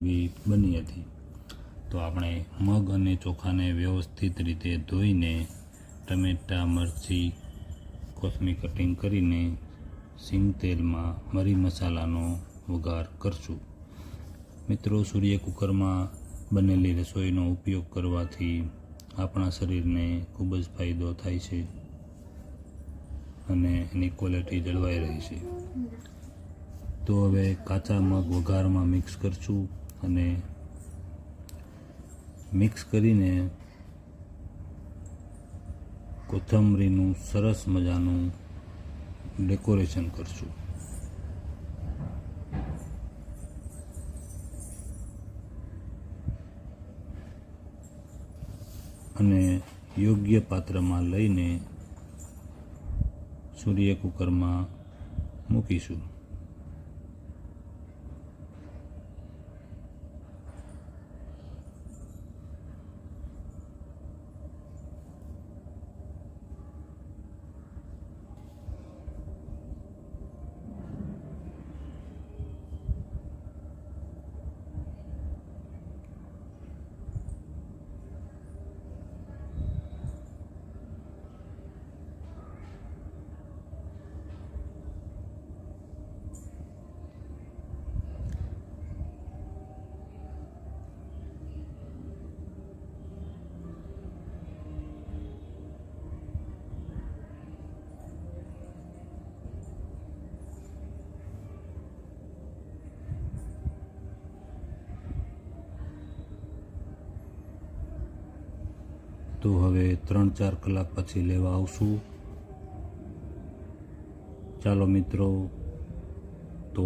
બની હતી। તો આપણે મગ અને ચોખાને વ્યવસ્થિત રીતે ધોઈને ટમેટાં મરચી કોથમીર કટિંગ કરીને સિંગ તેલમાં મરી મસાલાનો વઘાર કરશું। મિત્રો, સૂર્ય કુકરમાં બનેલી રસોઈનો ઉપયોગ કરવાથી આપણા શરીરને ખૂબ જ ફાયદો થાય છે અને એની ક્વોલિટી જળવાઈ રહે છે। તો હવે કાચા મગ વઘારમાં મિક્સ કરશું અને મિક્સ કરીને કોથમરીનું સરસ મજાનું ડેકોરેશન કરશું। અને યોગ્ય પાત્રમાં લઈને સૂર્ય કુકરમાં મૂકીશું। તો હવે 3-4 કલાક પછી લેવા આવશું। ચાલો મિત્રો, તો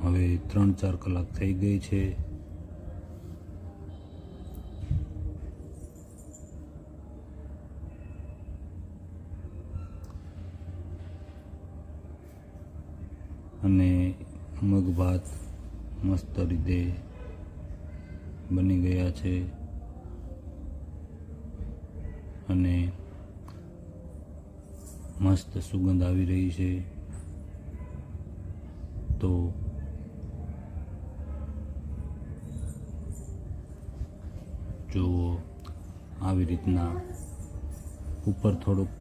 હવે 3-4 કલાક થઈ ગઈ છે। અને મગ ભાત મસ્ત રીતે બની ગયા છે અને મસ્ત સુગંધ આવી રહી છે। તો જુઓ, આવી રીતના ઉપર થોડુંક